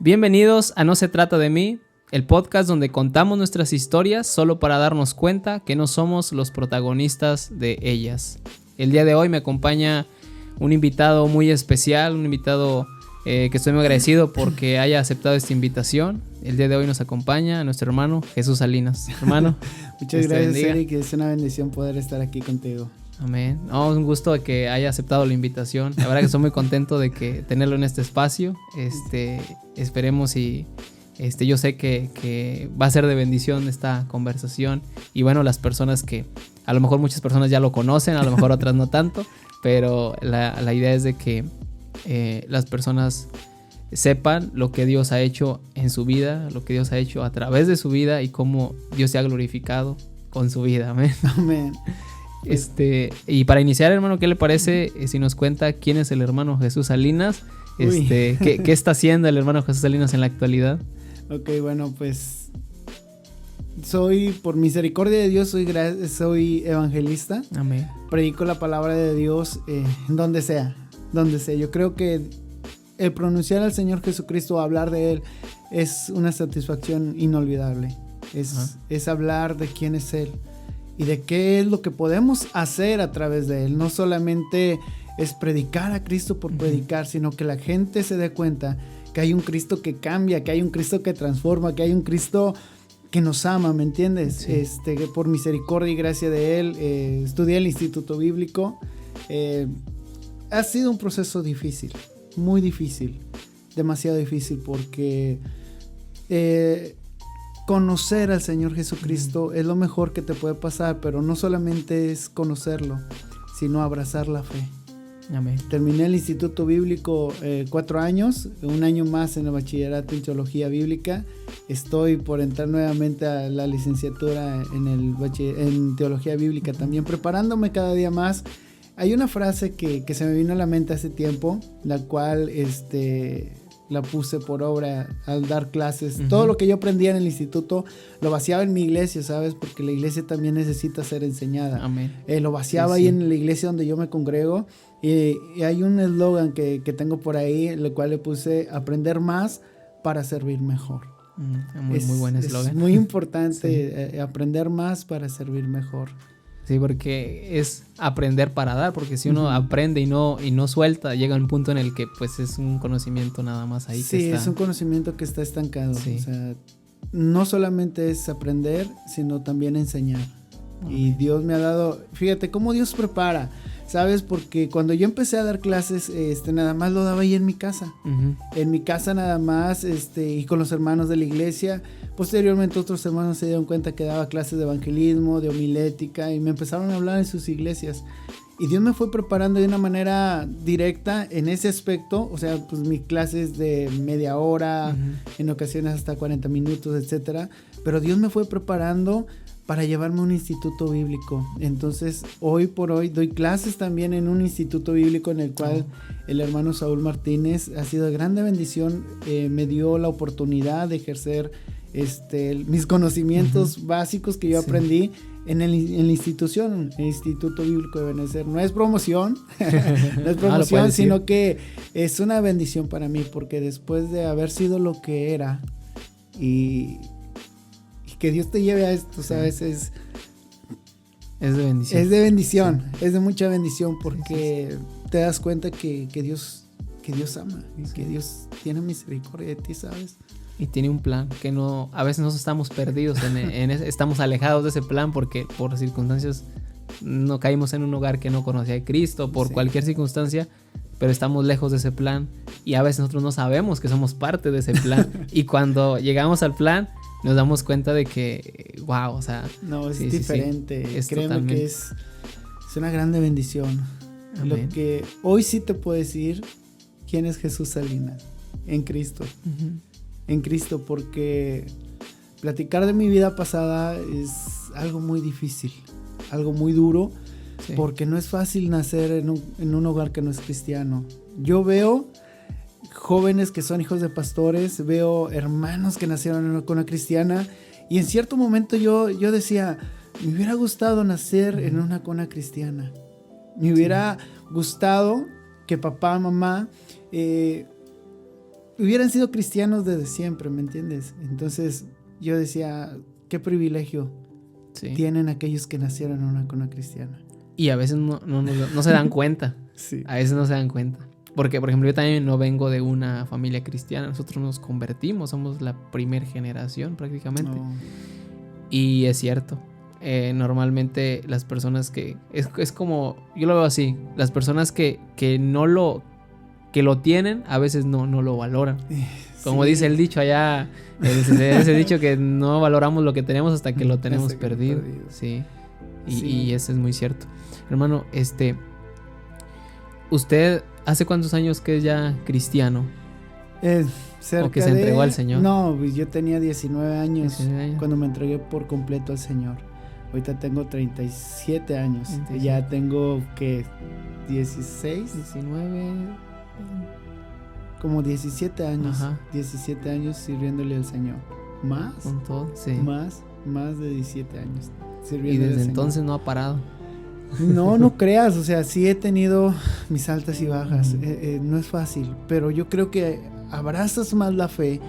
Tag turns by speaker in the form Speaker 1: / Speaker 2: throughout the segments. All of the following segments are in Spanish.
Speaker 1: Bienvenidos a No se trata de mí, el podcast donde contamos nuestras historias solo para darnos cuenta que no somos los protagonistas de ellas. El día de hoy me acompaña un invitado muy especial, un invitado que estoy muy agradecido porque haya aceptado esta invitación. El día de hoy nos acompaña nuestro hermano Jesús Salinas. Hermano,
Speaker 2: muchas gracias, Eric, es una bendición poder estar aquí contigo.
Speaker 1: Amén. No, es un gusto de que haya aceptado la invitación. La verdad que estoy muy contento de que tenerlo en este espacio. Esperemos y yo sé que va a ser de bendición esta conversación. Y bueno, las personas que a lo mejor muchas personas ya lo conocen, a lo mejor otras no tanto, pero la idea es de que las personas sepan lo que Dios ha hecho en su vida, lo que Dios ha hecho a través de su vida y cómo Dios se ha glorificado con su vida. Amén.
Speaker 2: Amén.
Speaker 1: Y para iniciar, hermano, ¿qué le parece si nos cuenta quién es el hermano Jesús Salinas? ¿Qué está haciendo el hermano Jesús Salinas en la actualidad?
Speaker 2: Ok, bueno, pues soy, por misericordia de Dios, soy evangelista.
Speaker 1: Amén.
Speaker 2: Predico la palabra de Dios donde sea. Yo creo que el pronunciar al Señor Jesucristo, hablar de Él, es una satisfacción inolvidable. Es hablar de quién es Él y de qué es lo que podemos hacer a través de Él. No solamente es predicar a Cristo por predicar, sino que la gente se dé cuenta que hay un Cristo que cambia, que hay un Cristo que transforma, que hay un Cristo que nos ama, ¿me entiendes? Sí. Que por misericordia y gracia de Él, estudié el Instituto Bíblico. Ha sido un proceso difícil, muy difícil, demasiado difícil, porque conocer al Señor Jesucristo es lo mejor que te puede pasar, pero no solamente es conocerlo, sino abrazar la fe.
Speaker 1: Amén.
Speaker 2: Terminé el Instituto Bíblico 4 años, un año más en el bachillerato en Teología Bíblica. Estoy por entrar nuevamente a la licenciatura en Teología Bíblica también, preparándome cada día más. Hay una frase que se me vino a la mente hace tiempo, la cual la puse por obra al dar clases. Uh-huh. Todo lo que yo aprendía en el instituto lo vaciaba en mi iglesia, ¿sabes? Porque la iglesia también necesita ser enseñada.
Speaker 1: Amén.
Speaker 2: Lo vaciaba ahí en la iglesia donde yo me congrego. Y hay un eslogan que tengo por ahí, el cual le puse: aprender más para servir mejor.
Speaker 1: Muy buen eslogan.
Speaker 2: Es muy importante aprender más para servir mejor.
Speaker 1: Sí, porque es aprender para dar, porque si uno aprende y no suelta, llega un punto en el que pues es un conocimiento nada más ahí.
Speaker 2: Sí, es un conocimiento que está estancado. Sí. O sea, no solamente es aprender, sino también enseñar. Y Dios me ha dado, fíjate cómo Dios prepara, ¿sabes? Porque cuando yo empecé a dar clases, nada más lo daba ahí en mi casa. Uh-huh. En mi casa nada más, y con los hermanos de la iglesia. Posteriormente otros hermanos se dieron cuenta que daba clases de evangelismo, de homilética, y me empezaron a hablar en sus iglesias. Y Dios me fue preparando de una manera directa en ese aspecto. O sea, pues mis clases de media hora, en ocasiones hasta 40 minutos, etcétera. Pero Dios me fue preparando para llevarme a un instituto bíblico. Entonces, hoy por hoy doy clases también en un instituto bíblico en el cual el hermano Saúl Martínez ha sido de grande bendición. Me dio la oportunidad de ejercer mis conocimientos básicos que yo aprendí en la institución, el Instituto Bíblico de Benecer. No es promoción, no es promoción, sino que es una bendición para mí, porque después de haber sido lo que era y que Dios te lleve a esto, ¿sabes? Es
Speaker 1: de bendición.
Speaker 2: Es de bendición, es de mucha bendición, porque te das cuenta que Dios ama y que Dios tiene misericordia de ti, ¿sabes?
Speaker 1: Y tiene un plan que no, a veces nosotros estamos perdidos, estamos alejados de ese plan porque por circunstancias no caímos en un hogar que no conocía a Cristo, por cualquier circunstancia, pero estamos lejos de ese plan y a veces nosotros no sabemos que somos parte de ese plan. Y cuando llegamos al plan nos damos cuenta de que, wow, o sea...
Speaker 2: No, es diferente.
Speaker 1: Es
Speaker 2: Créeme
Speaker 1: totalmente...
Speaker 2: que es una grande bendición. Amén. Lo que hoy sí te puedo decir, ¿quién es Jesús Salinas? En Cristo. Uh-huh. En Cristo, porque platicar de mi vida pasada es algo muy difícil, algo muy duro, porque no es fácil nacer en un hogar que no es cristiano. Yo veo jóvenes que son hijos de pastores, veo hermanos que nacieron en una cuna cristiana, y en cierto momento yo decía, me hubiera gustado nacer en una cuna cristiana. Me hubiera gustado que papá, mamá hubieran sido cristianos desde siempre, ¿me entiendes? Entonces yo decía, qué privilegio tienen aquellos que nacieron en una cuna cristiana.
Speaker 1: Y a veces no se dan cuenta.
Speaker 2: Sí.
Speaker 1: A veces no se dan cuenta. Porque, por ejemplo, yo también no vengo de una familia cristiana. Nosotros nos convertimos, somos la primera generación prácticamente.
Speaker 2: No.
Speaker 1: Y es cierto. Normalmente las personas que... Es como... Yo lo veo así. Las personas que lo tienen, a veces no lo valoran. Como dice el dicho allá, ese dicho que no valoramos lo que tenemos hasta que lo tenemos perdido. Sí. Y eso es muy cierto. Hermano, ¿usted hace cuántos años que es ya cristiano?
Speaker 2: ¿O
Speaker 1: que se entregó al Señor?
Speaker 2: No, pues yo tenía 19 años cuando me entregué por completo al Señor. Ahorita tengo 37 años. 37. Ya tengo, ¿qué? 16.
Speaker 1: 19.
Speaker 2: Como 17 años.
Speaker 1: Ajá.
Speaker 2: 17 años sirviéndole al Señor. ¿Más?
Speaker 1: Con todo, sí.
Speaker 2: Más de 17 años.
Speaker 1: Y desde entonces no ha parado.
Speaker 2: No creas, o sea, sí he tenido mis altas y bajas, no es fácil, pero yo creo que abrazas más la fe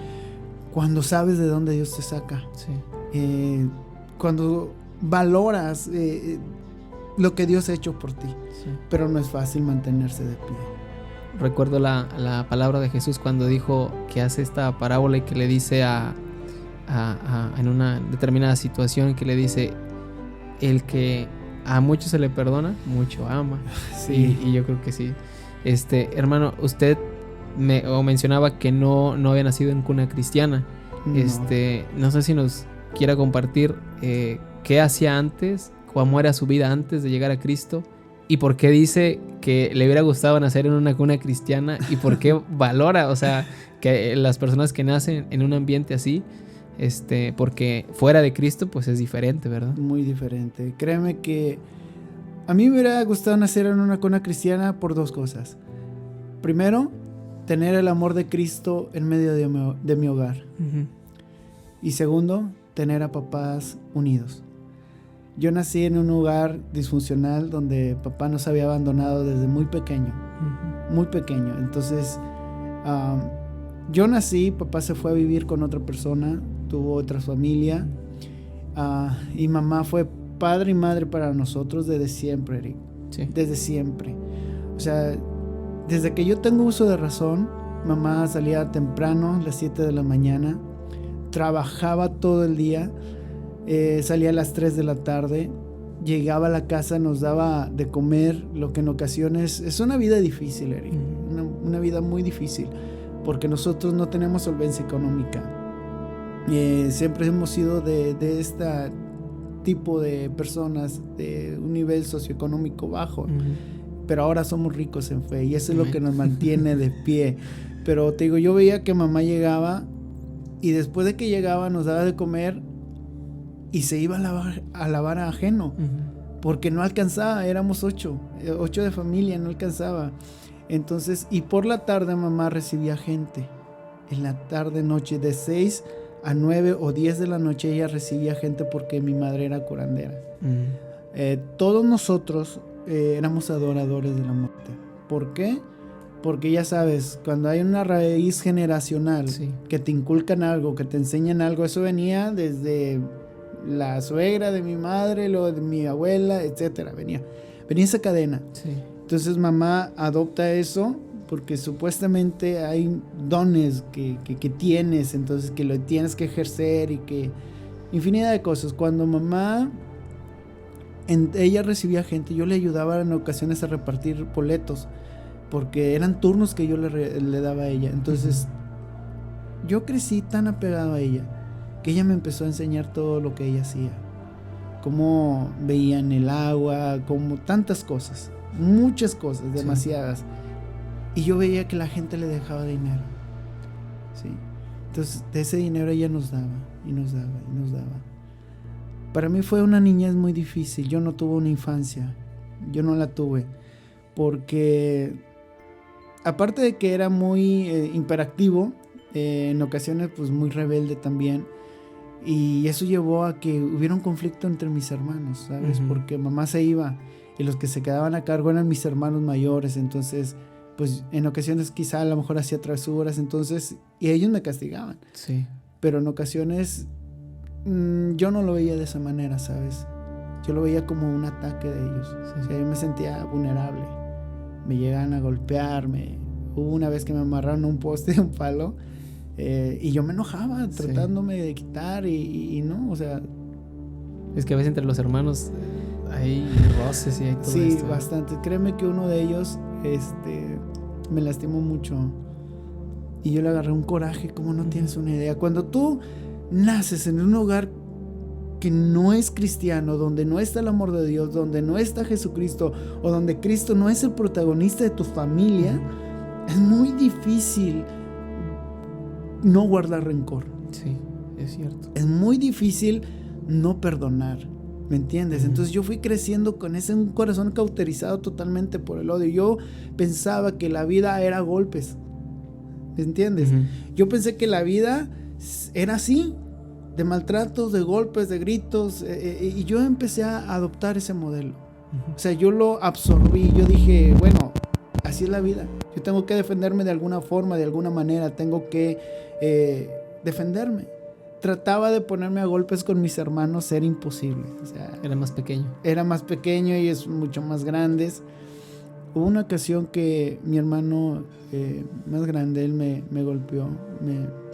Speaker 2: cuando sabes de dónde Dios te saca.
Speaker 1: Sí.
Speaker 2: Cuando valoras lo que Dios ha hecho por ti, sí. Pero no es fácil mantenerse de pie.
Speaker 1: Recuerdo la palabra de Jesús cuando dijo que hace esta parábola y que le dice en una determinada situación, que le dice, el que a mucho se le perdona, mucho ama. Sí. Y yo creo que sí. Hermano, usted mencionaba que no había nacido en cuna cristiana. No. No sé si nos quiera compartir qué hacía antes, cómo era su vida antes de llegar a Cristo, y por qué dice que le hubiera gustado nacer en una cuna cristiana, y por qué valora, o sea, que las personas que nacen en un ambiente así, porque fuera de Cristo pues es diferente, ¿verdad?
Speaker 2: Muy diferente. Créeme que a mí me hubiera gustado nacer en una cuna cristiana por dos cosas. Primero, tener el amor de Cristo en medio de mi hogar. Uh-huh. Y segundo, tener a papás unidos. Yo nací en un hogar disfuncional donde papá nos había abandonado desde muy pequeño. Uh-huh. Muy pequeño. Entonces, yo nací, papá se fue a vivir con otra persona, tuvo otra familia, y mamá fue padre y madre para nosotros desde siempre, Eric. Sí. Desde siempre. O sea, desde que yo tengo uso de razón, mamá salía temprano, a las 7 de la mañana, trabajaba todo el día, salía a las 3 de la tarde, llegaba a la casa, nos daba de comer, lo que en ocasiones es una vida difícil, Eric, una vida muy difícil, porque nosotros no tenemos solvencia económica. Siempre hemos sido de este tipo de personas de un nivel socioeconómico bajo, pero ahora somos ricos en fe y eso es lo que nos mantiene de pie. Pero te digo, yo veía que mamá llegaba y después de que llegaba nos daba de comer y se iba a lavar a ajeno, porque no alcanzaba, éramos 8 de familia, no alcanzaba. Entonces, y por la tarde mamá recibía gente, en la tarde, noche, de 6 a 9 o 10 de la noche ella recibía gente porque mi madre era curandera. Todos nosotros éramos adoradores de la muerte. ¿Por qué? Porque ya sabes, cuando hay una raíz generacional, sí, que te inculcan algo, que te enseñan algo, eso venía desde la suegra de mi madre, lo de mi abuela, etcétera, venía esa cadena. Sí. Entonces mamá adopta eso porque supuestamente hay dones que tienes, entonces que lo tienes que ejercer y que infinidad de cosas. Cuando mamá ella recibía gente, yo le ayudaba en ocasiones a repartir boletos porque eran turnos que yo le daba a ella. Entonces yo crecí tan apegado a ella que ella me empezó a enseñar todo lo que ella hacía, cómo veían el agua, como tantas cosas, muchas cosas, demasiadas. Sí. Y yo veía que la gente le dejaba dinero, ¿sí? Entonces de ese dinero ella nos daba y nos daba y nos daba. Para mí fue una niñez muy difícil. Yo no tuve una infancia, yo no la tuve, porque aparte de que era muy hiperactivo, en ocasiones pues muy rebelde también, y eso llevó a que hubiera un conflicto entre mis hermanos, ¿sabes? Porque mamá se iba y los que se quedaban a cargo eran mis hermanos mayores. Entonces pues en ocasiones quizá a lo mejor hacía travesuras, entonces, y ellos me castigaban.
Speaker 1: Sí.
Speaker 2: Pero en ocasiones yo no lo veía de esa manera, ¿sabes? Yo lo veía como un ataque de ellos.
Speaker 1: Sí.
Speaker 2: O sea, yo me sentía vulnerable. Me llegaban a golpearme. Hubo una vez que me amarraron a un poste de un palo y yo me enojaba tratándome de quitar y no, o sea...
Speaker 1: Es que a veces entre los hermanos hay roces y hay todo
Speaker 2: sí,
Speaker 1: esto.
Speaker 2: Sí, bastante. Créeme que uno de ellos me lastimó mucho y yo le agarré un coraje como no tienes una idea. Cuando tú naces en un hogar que no es cristiano, donde no está el amor de Dios, donde no está Jesucristo o donde Cristo no es el protagonista de tu familia, es muy difícil no guardar rencor.
Speaker 1: Sí, es cierto.
Speaker 2: Es muy difícil no perdonar, ¿me entiendes? Entonces yo fui creciendo con un corazón cauterizado totalmente por el odio. Yo pensaba que la vida era golpes, ¿me entiendes? Yo pensé que la vida era así, de maltratos, de golpes, de gritos, y yo empecé a adoptar ese modelo. O sea, yo lo absorbí, yo dije, bueno, así es la vida. Yo tengo que defenderme de alguna forma, de alguna manera, tengo que defenderme. Trataba de ponerme a golpes con mis hermanos, era imposible. O sea,
Speaker 1: era más pequeño.
Speaker 2: Era más pequeño y ellos mucho más grandes. Hubo una ocasión que mi hermano más grande, él me golpeó,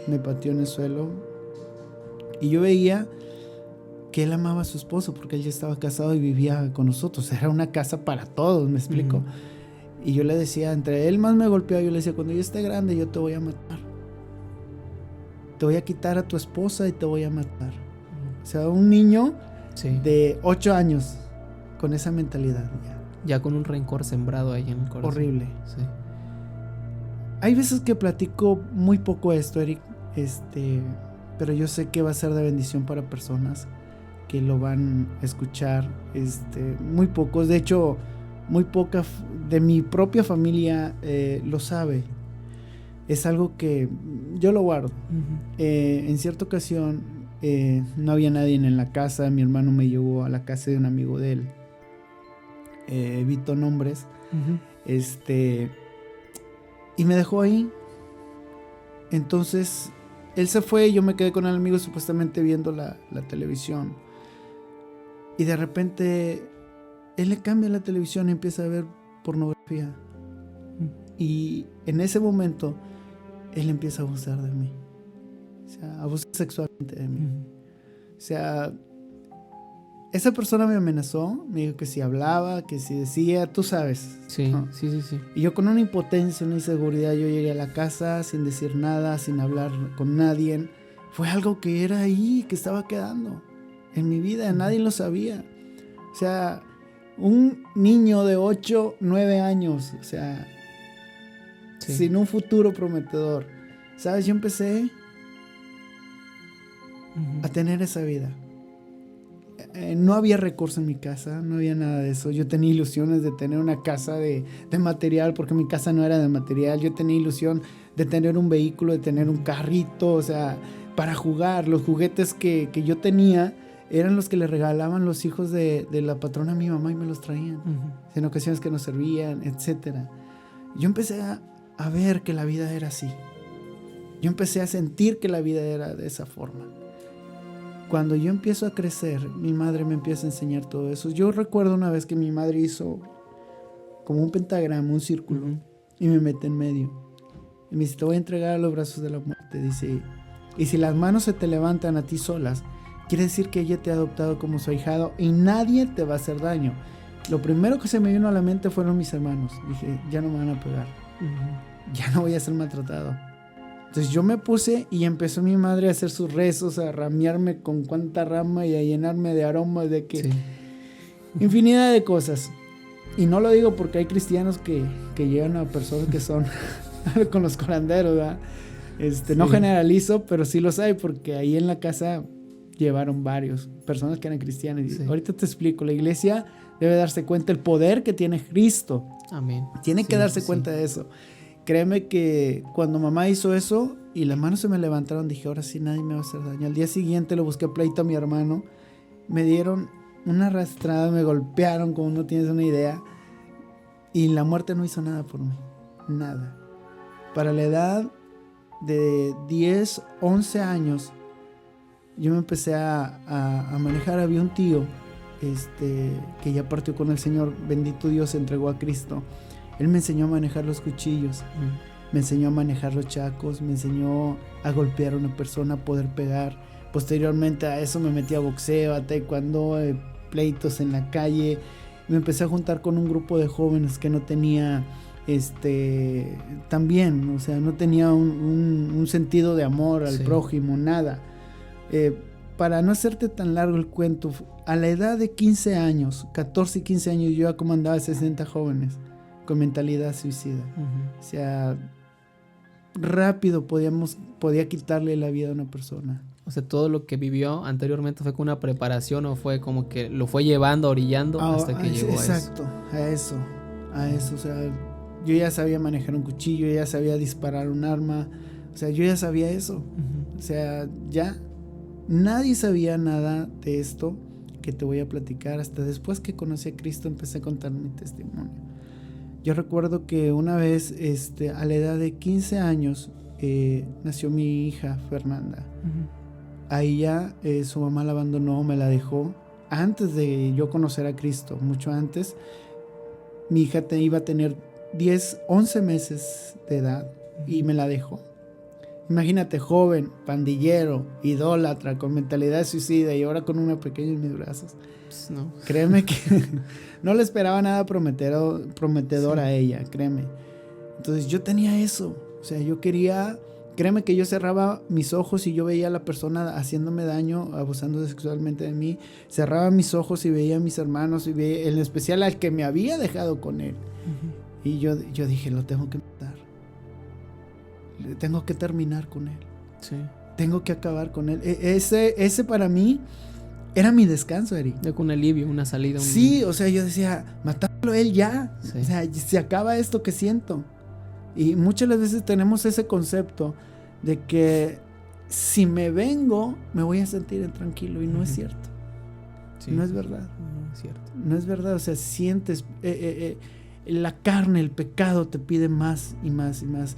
Speaker 2: me pateó en el suelo. Y yo veía que él amaba a su esposo porque él ya estaba casado y vivía con nosotros. Era una casa para todos, me explico. Y yo le decía, entre él más me golpeaba, yo le decía, cuando yo esté grande yo te voy a matar. Te voy a quitar a tu esposa y te voy a matar. O sea, un niño de 8 años con esa mentalidad.
Speaker 1: Ya con un rencor sembrado ahí en el corazón.
Speaker 2: Horrible.
Speaker 1: Sí.
Speaker 2: Hay veces que platico muy poco esto, Eric. Pero yo sé que va a ser de bendición para personas que lo van a escuchar. Muy pocos, de hecho, muy poca de mi propia familia lo sabe. Es algo que yo lo guardo. En cierta ocasión no había nadie en la casa. Mi hermano me llevó a la casa de un amigo de él. Evito nombres. Y me dejó ahí. Entonces él se fue y yo me quedé con el amigo supuestamente viendo la televisión. Y de repente él le cambia la televisión y empieza a ver pornografía. Y en ese momento él empieza a abusar de mí. O sea, abusa sexualmente de mí. O sea, esa persona me amenazó, me dijo que si hablaba, que si decía, tú sabes.
Speaker 1: Sí,
Speaker 2: ¿no?
Speaker 1: sí.
Speaker 2: Y yo con una impotencia, una inseguridad, yo llegué a la casa sin decir nada, sin hablar con nadie. Fue algo que era ahí, que estaba quedando en mi vida, nadie lo sabía. O sea, un niño de 8, 9 años, o sea, sin un futuro prometedor. ¿Sabes? Yo empecé a tener esa vida. No había recursos en mi casa, no había nada de eso. Yo tenía ilusiones de tener una casa de material, porque mi casa no era de material. Yo tenía ilusión de tener un vehículo, de tener un carrito, o sea, para jugar. Los juguetes que yo tenía eran los que le regalaban los hijos de la patrona a mi mamá y me los traían. En ocasiones que nos servían, etcétera. Yo empecé a ver que la vida era así. Yo empecé a sentir que la vida era de esa forma. Cuando yo empiezo a crecer, mi madre me empieza a enseñar todo eso. Yo recuerdo una vez que mi madre hizo como un pentagrama, un círculo, y me mete en medio. Y me dice, te voy a entregar a los brazos de la muerte. Dice, y si las manos se te levantan a ti solas, quiere decir que ella te ha adoptado como su ahijado y nadie te va a hacer daño. Lo primero que se me vino a la mente fueron mis hermanos. Dije, ya no me van a pegar. Ya no voy a ser maltratado. Entonces yo me puse y empezó mi madre a hacer sus rezos, a ramearme con cuanta rama y a llenarme de aromas, de que infinidad de cosas. Y no lo digo porque hay cristianos que llegan a personas que son con los curanderos, ¿verdad? No generalizo, pero sí los hay, porque ahí en la casa llevaron varios personas que eran cristianas. Y ahorita te explico, la iglesia debe darse cuenta del poder que tiene Cristo.
Speaker 1: Amén.
Speaker 2: Tiene que darse cuenta de eso. Créeme que cuando mamá hizo eso y las manos se me levantaron, dije, ahora sí nadie me va a hacer daño. Al día siguiente lo busqué pleito a mi hermano, me dieron una arrastrada, me golpearon como no tienes una idea, y la muerte no hizo nada por mí. nada. Para la edad de 10, 11 años, yo me empecé a manejar. Había un tío que ya partió con el Señor, bendito Dios, se entregó a Cristo. Él me enseñó a manejar los cuchillos, me enseñó a manejar los chacos, me enseñó a golpear a una persona, a poder pegar. Posteriormente a eso me metí a boxeo, a taekwondo, pleitos en la calle. Me empecé a juntar con un grupo de jóvenes que no tenía también, o sea, no tenía un sentido de amor al prójimo, nada. Para no hacerte tan largo el cuento, a la edad de 15 años, 14 y 15 años, yo ya comandaba 60 jóvenes con mentalidad suicida. O sea, rápido podía quitarle la vida a una persona.
Speaker 1: O sea, todo lo que vivió anteriormente fue con una preparación, o fue como que lo fue llevando, orillando hasta que llegó
Speaker 2: exacto, a eso. O sea, yo ya sabía manejar un cuchillo, ya sabía disparar un arma, o sea, yo ya sabía eso. O sea, ya nadie sabía nada de esto que te voy a platicar. Hasta después que conocí a Cristo empecé a contar mi testimonio. Yo recuerdo que una vez, a la edad de 15 años, nació mi hija Fernanda. Ahí ya su mamá la abandonó, me la dejó. Antes de yo conocer a Cristo, mucho antes, mi hija iba a tener 10, 11 meses de edad y me la dejó. Imagínate, joven, pandillero, idólatra, con mentalidad suicida y ahora con una pequeña en mis brazos.
Speaker 1: Pues no.
Speaker 2: Créeme que no le esperaba nada prometedor a ella, créeme. Entonces yo tenía eso, o sea, yo quería, créeme que yo cerraba mis ojos y yo veía a la persona haciéndome daño, abusando sexualmente de mí. Cerraba mis ojos y veía a mis hermanos y veía, en especial al que me había dejado con él. Y yo dije, lo tengo que matar. Tengo que terminar con él.
Speaker 1: Sí.
Speaker 2: Tengo que acabar con él. Ese para mí era mi descanso, Eric.
Speaker 1: Con un alivio, una salida.
Speaker 2: Sí, o sea, yo decía, matarlo él ya. Sí. O sea, se acaba esto que siento. Y muchas veces tenemos ese concepto de que si me vengo, me voy a sentir intranquilo. Y no es cierto. Sí. No es verdad.
Speaker 1: No es cierto.
Speaker 2: No es verdad. O sea, sientes... la carne, el pecado te pide más y más y más.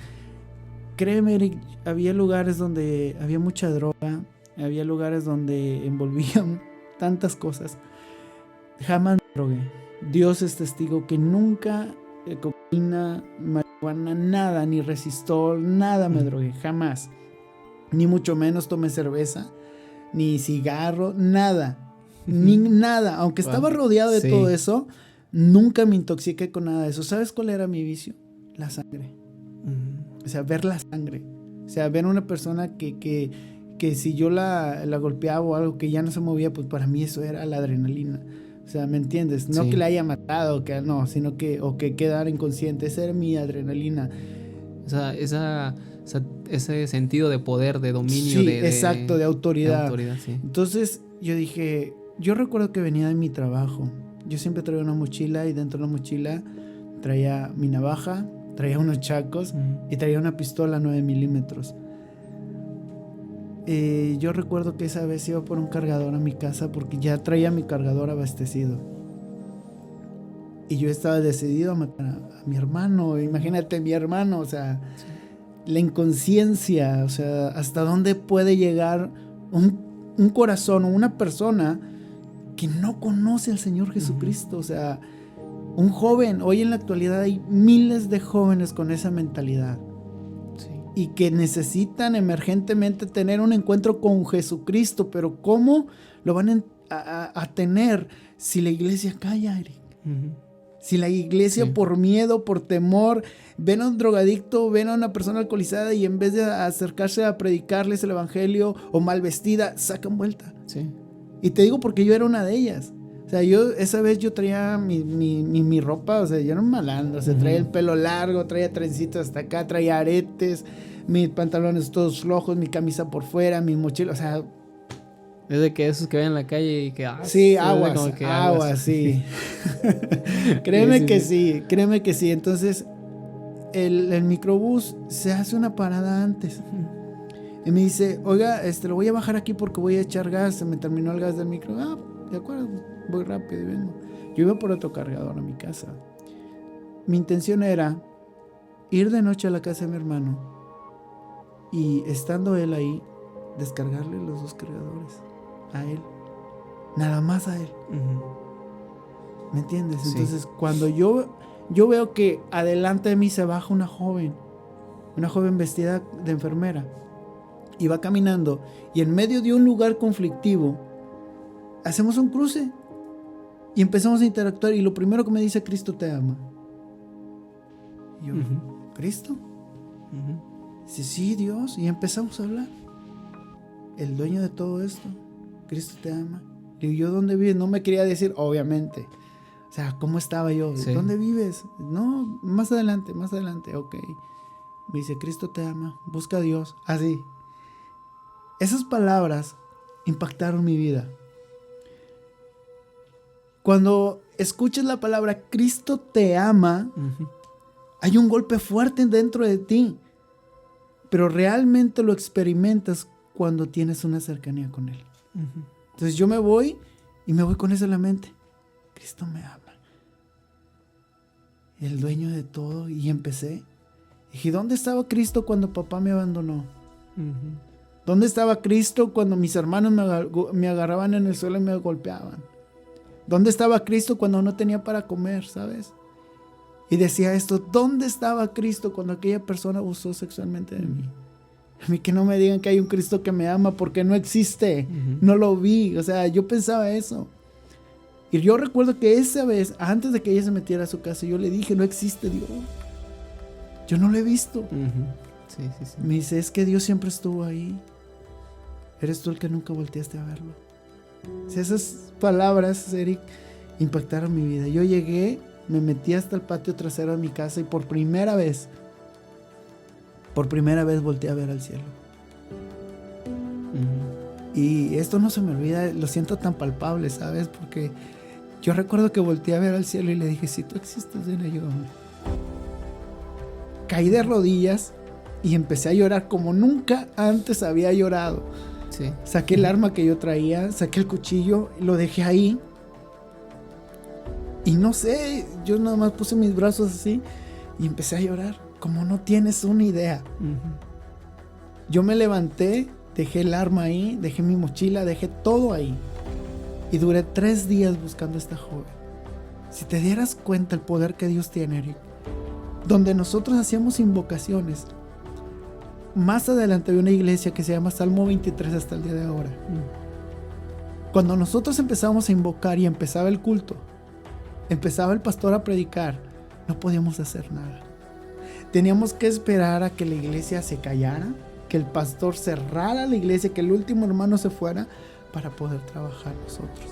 Speaker 2: Créeme, Eric, había lugares donde había mucha droga, había lugares donde envolvían tantas cosas. Jamás me drogué. Dios es testigo que nunca cocaína, marihuana, nada, ni resistol, nada me drogué, jamás. Ni mucho menos tomé cerveza, ni cigarro, nada. Ni nada. Aunque estaba rodeado de todo eso, nunca me intoxiqué con nada de eso. ¿Sabes cuál era mi vicio? La sangre. O sea, ver la sangre. O sea, ver a una persona que si yo la golpeaba o algo que ya no se movía, pues para mí eso era la adrenalina. O sea, ¿me entiendes? No que la haya matado, sino que quedara inconsciente. Esa era mi adrenalina.
Speaker 1: O sea, ese sentido de poder, de dominio.
Speaker 2: Sí, exacto, de autoridad.
Speaker 1: Sí.
Speaker 2: Entonces yo dije, yo recuerdo que venía de mi trabajo. Yo siempre traía una mochila y dentro de la mochila traía mi navaja, traía unos chacos y traía una pistola 9 milímetros. Yo recuerdo que esa vez iba por un cargador a mi casa porque ya traía mi cargador abastecido. Y yo estaba decidido a matar a mi hermano. Imagínate, mi hermano, o sea, la inconsciencia, o sea, hasta dónde puede llegar un corazón o una persona que no conoce al Señor Jesucristo. O sea, un joven, hoy en la actualidad hay miles de jóvenes con esa mentalidad. Sí. Y que necesitan emergentemente tener un encuentro con Jesucristo. Pero ¿cómo lo van a tener si la iglesia calla, Eric? Si la iglesia por miedo, por temor, ven a un drogadicto, ven a una persona alcoholizada y en vez de acercarse a predicarles el evangelio o mal vestida, sacan vuelta.
Speaker 1: Sí.
Speaker 2: Y te digo porque yo era una de ellas. O sea, esa vez yo traía mi ropa, o sea, yo era un malandro, o sea, traía el pelo largo, traía trencitas hasta acá, traía aretes, mis pantalones todos flojos, mi camisa por fuera, mi mochila, o sea...
Speaker 1: Es de que esos que ven en la calle y que...
Speaker 2: sí, aguas, sí. Créeme que sí. Entonces, el microbús se hace una parada antes. Y me dice, oiga, lo voy a bajar aquí porque voy a echar gas, se me terminó el gas del micro. De acuerdo, voy rápido y vengo. Yo iba por otro cargador a mi casa. Mi intención era ir de noche a la casa de mi hermano y estando él ahí, descargarle los 2 cargadores a él, nada más a él. ¿Me entiendes?
Speaker 1: Sí.
Speaker 2: Entonces, cuando yo veo que adelante de mí se baja una joven vestida de enfermera, y va caminando, y en medio de un lugar conflictivo, hacemos un cruce, y empezamos a interactuar, y lo primero que me dice: Cristo te ama. Y yo, ¿Cristo? Dice: sí, Dios. Y empezamos a hablar. El dueño de todo esto, Cristo te ama. Le digo: ¿yo dónde vives? No me quería decir, obviamente. O sea, ¿cómo estaba yo?
Speaker 1: Sí.
Speaker 2: ¿Dónde vives? No, más adelante, ok. Me dice: Cristo te ama, busca a Dios. Así. Esas palabras impactaron mi vida. Cuando escuchas la palabra Cristo te ama, hay un golpe fuerte dentro de ti, pero realmente lo experimentas cuando tienes una cercanía con Él. Entonces yo me voy con eso en la mente. Cristo me ama. El dueño de todo. Y empecé. Dije: ¿dónde estaba Cristo cuando papá me abandonó? ¿Dónde estaba Cristo cuando mis hermanos me agarraban en el suelo y me golpeaban? ¿Dónde estaba Cristo cuando no tenía para comer, sabes? Y decía esto: ¿dónde estaba Cristo cuando aquella persona abusó sexualmente de mí? A mí que no me digan que hay un Cristo que me ama, porque no existe. No lo vi. O sea, yo pensaba eso. Y yo recuerdo que esa vez, antes de que ella se metiera a su casa, yo le dije: no existe Dios. Yo no lo he visto.
Speaker 1: Sí.
Speaker 2: Me dice: es que Dios siempre estuvo ahí. Eres tú el que nunca volteaste a verlo. O sea, esas palabras, Eric, impactaron mi vida. Yo llegué, me metí hasta el patio trasero de mi casa y por primera vez volteé a ver al cielo. Y esto no se me olvida, lo siento tan palpable, ¿sabes? Porque yo recuerdo que volteé a ver al cielo y le dije: si tú existes, ven, ayúdame. Caí de rodillas y empecé a llorar como nunca antes había llorado.
Speaker 1: Sí.
Speaker 2: Saqué el arma que yo traía, saqué el cuchillo, lo dejé ahí. Y no sé, yo nada más puse mis brazos así y empecé a llorar, como no tienes una idea. Yo me levanté, dejé el arma ahí, dejé mi mochila, dejé todo ahí. Y duré 3 días buscando a esta joven. Si te dieras cuenta el poder que Dios tiene, Eric, donde nosotros hacíamos invocaciones. Más adelante había una iglesia que se llama Salmo 23 hasta el día de ahora. Cuando nosotros empezamos a invocar y empezaba el culto, empezaba el pastor a predicar, no podíamos hacer nada. Teníamos que esperar a que la iglesia se callara, que el pastor cerrara la iglesia, que el último hermano se fuera, para poder trabajar nosotros.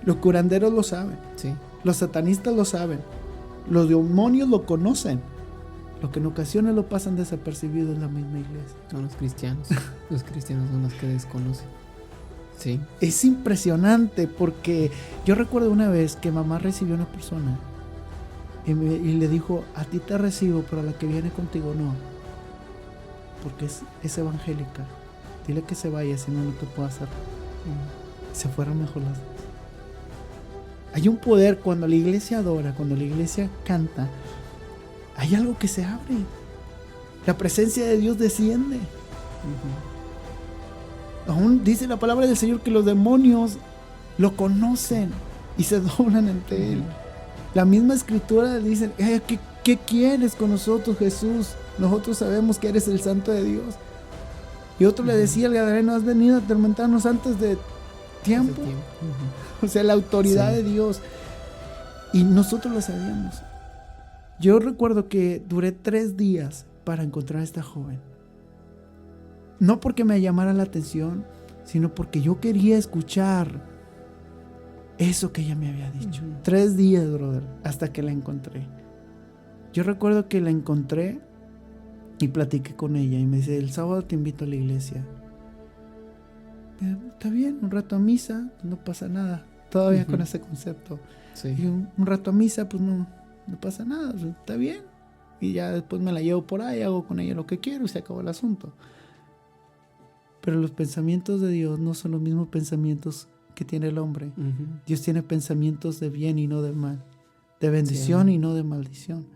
Speaker 2: Los curanderos lo saben.
Speaker 1: Sí.
Speaker 2: Los satanistas lo saben. Los demonios lo conocen. Lo que en ocasiones lo pasan desapercibido en la misma iglesia.
Speaker 1: Son los cristianos. Los cristianos son los que desconocen. Sí.
Speaker 2: Es impresionante, porque yo recuerdo una vez que mamá recibió a una persona y le dijo: a ti te recibo, pero a la que viene contigo no, porque es evangélica. Dile que se vaya, si no, no te puedo hacer. Se fueron mejor las dos. Hay un poder cuando la iglesia adora, cuando la iglesia canta. Hay algo que se abre. La presencia de Dios desciende. Aún dice la palabra del Señor que los demonios lo conocen y se doblan ante Él. La misma escritura dice: ¿qué quieres con nosotros, Jesús? Nosotros sabemos que eres el Santo de Dios. Y otro le decía al gadareno: has venido a atormentarnos antes de tiempo. O sea, la autoridad de Dios. Y nosotros lo sabíamos. Yo recuerdo que duré 3 días para encontrar a esta joven. No porque me llamara la atención, sino porque yo quería escuchar eso que ella me había dicho. 3 días, brother, hasta que la encontré. Yo recuerdo que la encontré y platiqué con ella y me dice: el sábado te invito a la iglesia. Está bien, un rato a misa, no pasa nada. Todavía con ese concepto.
Speaker 1: Sí.
Speaker 2: Y un rato a misa, pues no pasa nada, está bien. Y ya después me la llevo por ahí, hago con ella lo que quiero y se acabó el asunto. Pero los pensamientos de Dios no son los mismos pensamientos que tiene el hombre. Dios tiene pensamientos de bien y no de mal, de bendición y no de maldición.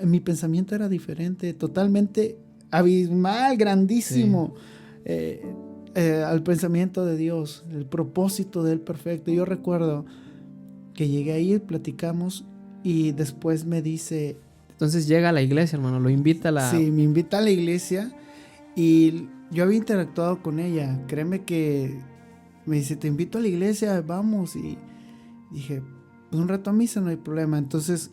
Speaker 2: Mi pensamiento era diferente, totalmente abismal, grandísimo, al pensamiento de Dios, el propósito de Él perfecto. Yo recuerdo que llegué ahí, platicamos y después me dice...
Speaker 1: Entonces llega a la iglesia, hermano, lo invita a la...
Speaker 2: Sí, me invita a la iglesia y yo había interactuado con ella. Créeme que me dice, te invito a la iglesia, vamos. Y dije, pues un rato a misa, no hay problema. Entonces,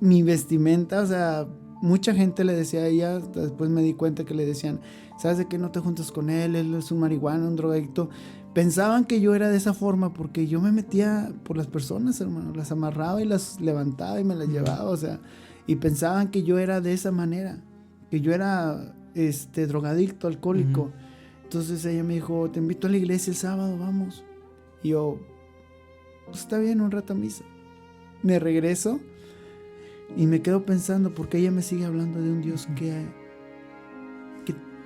Speaker 2: mi vestimenta, o sea, mucha gente le decía a ella, después me di cuenta que le decían, ¿sabes de qué no te juntas con él? Él es un marihuana, un drogadicto. Pensaban que yo era de esa forma porque yo me metía por las personas, hermano. Las amarraba y las levantaba y me las llevaba, o sea... Y pensaban que yo era de esa manera, que yo era drogadicto, alcohólico. Entonces ella me dijo, te invito a la iglesia el sábado, vamos. Y yo, pues está bien, un rato a misa. Me regreso y me quedo pensando, porque ella me sigue hablando de un Dios que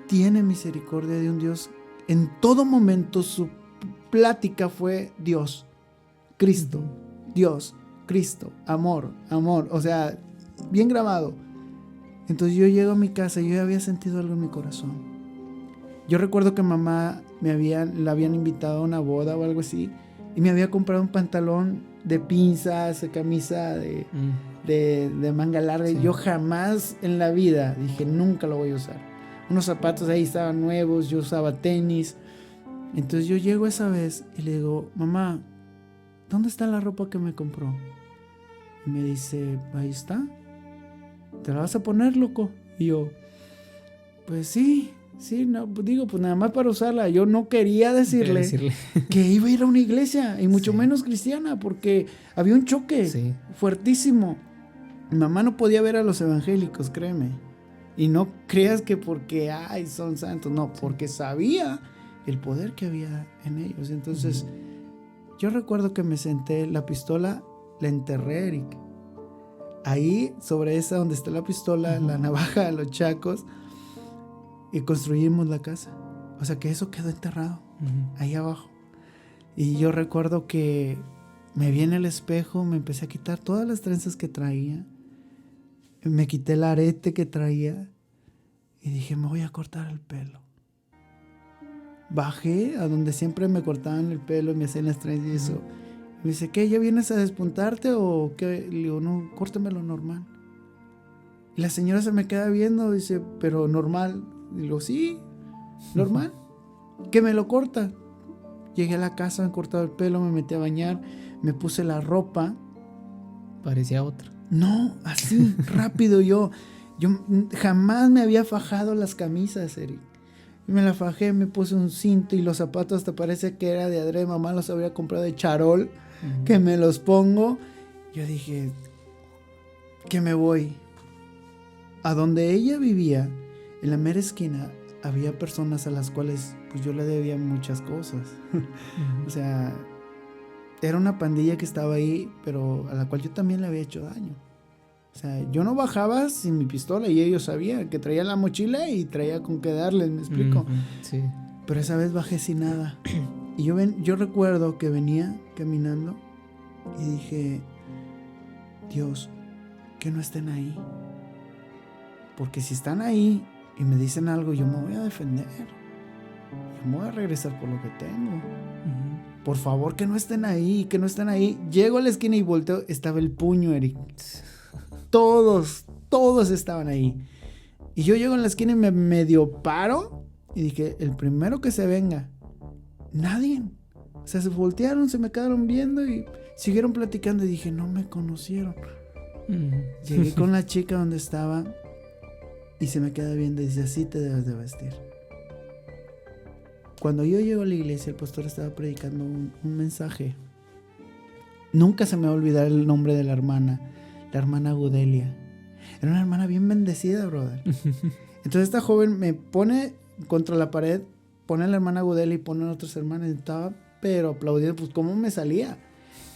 Speaker 2: tiene misericordia, de un Dios. En todo momento su plática fue Dios, Cristo, Dios, Cristo, amor, amor. O sea, bien grabado. Entonces yo llego a mi casa y yo había sentido algo en mi corazón. Yo recuerdo que mamá la habían invitado a una boda o algo así y me había comprado un pantalón de pinzas, camisa de manga larga. Sí. Yo jamás en la vida dije, nunca lo voy a usar. Unos zapatos ahí estaban nuevos, yo usaba tenis. Entonces yo llego esa vez y le digo, mamá, ¿dónde está la ropa que me compró? Y me dice, ahí está. ¿Te la vas a poner, loco? Y yo, pues sí, no, pues digo, pues nada más para usarla. Yo no quería decirle que iba a ir a una iglesia, y mucho menos cristiana, porque había un choque fuertísimo. Mi mamá no podía ver a los evangélicos, créeme. Y no creas que porque, son santos, no, porque sabía el poder que había en ellos. Entonces, yo recuerdo que me senté, la pistola la enterré, Eric. Ahí, sobre esa donde está la pistola, la navaja, los chacos, y construimos la casa. O sea que eso quedó enterrado, ahí abajo. Y yo recuerdo que me vi en el espejo, me empecé a quitar todas las trenzas que traía, me quité el arete que traía y dije, me voy a cortar el pelo. Bajé a donde siempre me cortaban el pelo, me hacían las trenzas y eso. Me dice, ¿qué? ¿Ya vienes a despuntarte o qué? Le digo, no, córtamelo normal. Y la señora se me queda viendo, dice, pero normal. Y digo, sí, normal. Que me lo corta. Llegué a la casa, me he cortado el pelo, me metí a bañar, me puse la ropa.
Speaker 1: Parecía otra.
Speaker 2: No, así, rápido. Yo jamás me había fajado las camisas, Eric. Me la fajé, me puse un cinto y los zapatos hasta parece que era de adrede. Mamá los había comprado de charol, que me los pongo. Yo dije, que me voy. A donde ella vivía, en la mera esquina, había personas a las cuales pues yo le debía muchas cosas. O sea, era una pandilla que estaba ahí, pero a la cual yo también le había hecho daño. O sea, yo no bajaba sin mi pistola y ellos sabían que traía la mochila y traía con qué darles, ¿me explico?
Speaker 1: Sí.
Speaker 2: Pero esa vez bajé sin nada. Y yo recuerdo que venía caminando y dije, Dios, que no estén ahí. Porque si están ahí y me dicen algo, yo me voy a defender. Yo me voy a regresar por lo que tengo. Por favor, que no estén ahí, que no estén ahí. Llego a la esquina y volteo, estaba el puño, Eric. Todos estaban ahí. Y yo llego en la esquina y me medio paro y dije, el primero que se venga. Nadie. O sea, se voltearon, se me quedaron viendo y siguieron platicando y dije, no me conocieron. Llegué con la chica donde estaba y se me queda viendo y dice, así te debes de vestir. Cuando yo llego a la iglesia, el pastor estaba predicando un mensaje. Nunca se me va a olvidar el nombre de la hermana Gudelia. Era una hermana bien bendecida, brother. Entonces esta joven me pone contra la pared, pone a la hermana Gudelia y pone a otras hermanas. Estaba pero aplaudiendo, pues cómo me salía.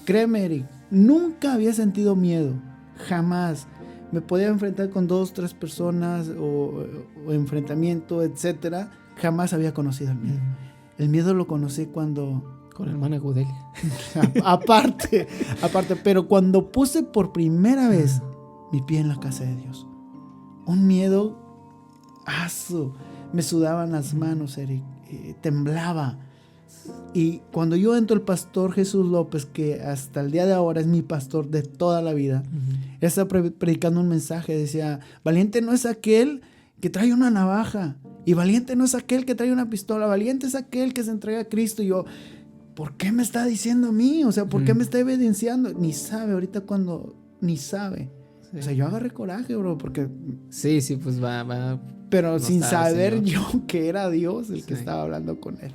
Speaker 2: Créeme, Eric, nunca había sentido miedo, jamás. Me podía enfrentar con 2, 3 personas o enfrentamiento, etcétera. Jamás había conocido el miedo. El miedo lo conocí cuando...
Speaker 1: Con la hermana Gudelia.
Speaker 2: aparte, pero cuando puse por primera vez mi pie en la casa de Dios. Un miedo, me sudaban las manos, Eric, temblaba. Y cuando yo entro, el pastor Jesús López, que hasta el día de ahora es mi pastor de toda la vida, él estaba predicando un mensaje, decía, valiente no es aquel que trae una navaja, y valiente no es aquel que trae una pistola, valiente es aquel que se entrega a Cristo. Y yo, ¿por qué me está diciendo a mí? O sea, ¿por qué me está evidenciando? Ni sabe, ahorita cuando, ni sabe. Sí. O sea, yo agarré coraje, bro, porque...
Speaker 1: Sí, pues va.
Speaker 2: Pero sin saber yo que era Dios el que estaba hablando con él.